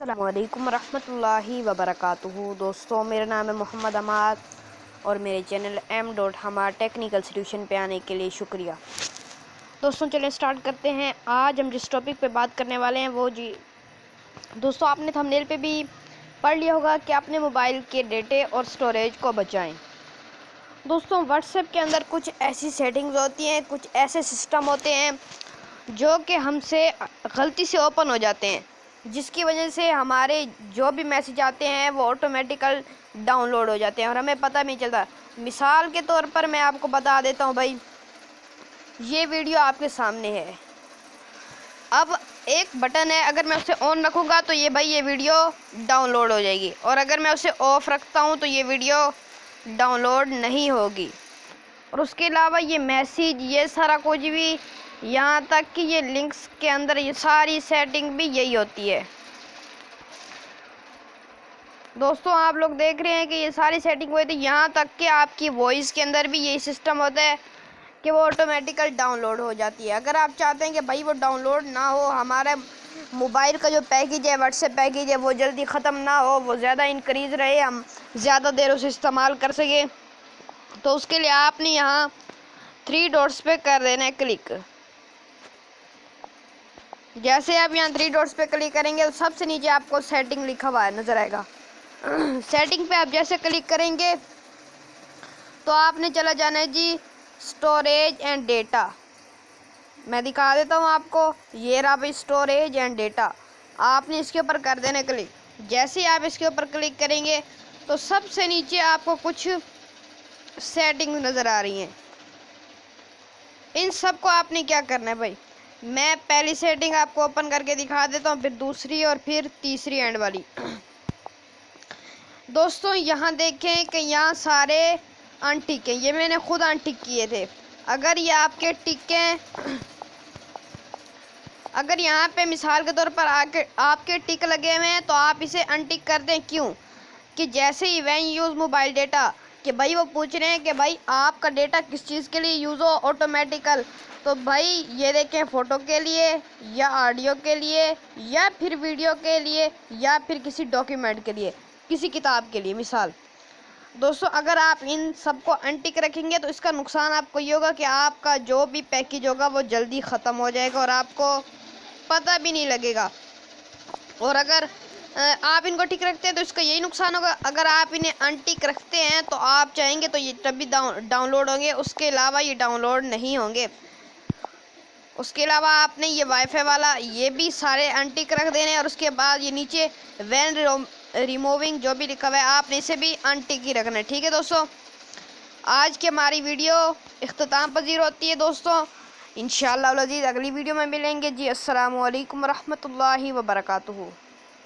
السلام علیکم ورحمۃ اللہ وبرکاتہ۔ دوستوں، میرا نام ہے محمد عماد اور میرے چینل M.Hamad ٹیکنیکل سلیوشن پہ آنے کے لیے شکریہ۔ دوستوں چلیں سٹارٹ کرتے ہیں۔ آج ہم جس ٹاپک پہ بات کرنے والے ہیں وہ دوستوں آپ نے تھمبنیل پہ بھی پڑھ لیا ہوگا کہ اپنے موبائل کے ڈیٹے اور سٹوریج کو بچائیں۔ دوستوں واٹس ایپ کے اندر کچھ ایسی سیٹنگز ہوتی ہیں، کچھ ایسے سسٹم ہوتے ہیں جو کہ ہم سے غلطی سے اوپن ہو جاتے ہیں، جس کی وجہ سے ہمارے جو بھی میسیج آتے ہیں وہ آٹومیٹیکل ڈاؤن لوڈ ہو جاتے ہیں اور ہمیں پتہ نہیں چلتا۔ مثال کے طور پر میں آپ کو بتا دیتا ہوں بھائی، یہ ویڈیو آپ کے سامنے ہے، اب ایک بٹن ہے، اگر میں اسے آن رکھوں گا تو یہ ویڈیو ڈاؤن لوڈ ہو جائے گی، اور اگر میں اسے آف رکھتا ہوں تو یہ ویڈیو ڈاؤن لوڈ نہیں ہوگی۔ اور اس کے علاوہ یہ میسیج، یہ سارا کچھ بھی، یہاں تک کہ یہ لنکس کے اندر یہ ساری سیٹنگ بھی یہی ہوتی ہے۔ دوستوں آپ لوگ دیکھ رہے ہیں کہ یہ ساری سیٹنگ ہوئی تھی، یہاں تک کہ آپ کی وائس کے اندر بھی یہی سسٹم ہوتا ہے کہ وہ آٹومیٹیکل ڈاؤن لوڈ ہو جاتی ہے۔ اگر آپ چاہتے ہیں کہ بھائی وہ ڈاؤن لوڈ نہ ہو، ہمارا موبائل کا جو پیکیج ہے، واٹس ایپ پیکیج ہے، وہ جلدی ختم نہ ہو، وہ زیادہ انکریز رہے، ہم زیادہ دیر اسے استعمال کر سکیں، تو اس کے لیے آپ نے یہاں 3 ڈاٹس پہ کر دینا ہے کلک۔ جیسے آپ یہاں 3 ڈاٹس پہ کلک کریں گے تو سب سے نیچے آپ کو سیٹنگ لکھا ہوا ہے نظر آئے گا۔ سیٹنگ پہ آپ جیسے کلک کریں گے تو آپ نے چلا جانا ہے جی اسٹوریج اینڈ ڈیٹا۔ میں دکھا دیتا ہوں آپ کو، یہ رہا بھائی اسٹوریج اینڈ ڈیٹا، آپ نے اس کے اوپر کر دینا کلک۔ جیسے ہی آپ اس کے اوپر کلک کریں گے تو سب سے نیچے آپ کو کچھ سیٹنگ نظر آ رہی ہیں، ان سب کو آپ نے کیا کرنا ہے بھائی، میں پہلی سیٹنگ آپ کو اوپن کر کے دکھا دیتا ہوں، پھر دوسری اور پھر تیسری اینڈ والی۔ دوستوں یہاں دیکھیں کہ یہاں سارے ان ٹک ہیں، یہ میں نے خود ان ٹک کیے تھے۔ اگر یہ آپ کے ٹک ہیں، اگر یہاں پہ مثال کے طور پر آپ کے ٹک لگے ہوئے ہیں تو آپ اسے ان ٹک کر دیں۔ کیوں کہ جیسے ہی وین یوز موبائل ڈیٹا، کہ بھائی وہ پوچھ رہے ہیں کہ بھائی آپ کا ڈیٹا کس چیز کے لیے یوز ہو آٹومیٹیکل، تو بھائی یہ دیکھیں فوٹو کے لیے یا آڈیو کے لیے یا پھر ویڈیو کے لیے یا پھر کسی ڈاکیومنٹ کے لیے، کسی کتاب کے لیے مثال۔ دوستوں اگر آپ ان سب کو ان ٹک رکھیں گے تو اس کا نقصان آپ کو یہ ہوگا کہ آپ کا جو بھی پیکیج ہوگا وہ جلدی ختم ہو جائے گا اور آپ کو پتہ بھی نہیں لگے گا۔ اور اگر آپ ان کو ٹک رکھتے ہیں تو اس کا یہی نقصان ہوگا، اگر آپ انہیں ان ٹک رکھتے ہیں تو آپ چاہیں گے تو یہ تب بھی ڈاؤن لوڈ ہوں گے، اس کے علاوہ یہ ڈاؤن لوڈ نہیں ہوں گے۔ اس کے علاوہ آپ نے یہ وائی فائی والا یہ بھی سارے ان ٹک رکھ دینے، اور اس کے بعد یہ نیچے وین ریموونگ جو بھی لکھا ہوا ہے آپ نے اسے بھی ان ٹک ہی رکھنا ہے۔ ٹھیک ہے دوستوں، آج کی ہماری ویڈیو اختتام پذیر ہوتی ہے دوستوں، انشاءاللہ العزیز اگلی ویڈیو میں ملیں گے جی۔ السلام علیکم ورحمۃ اللہ وبرکاتہ۔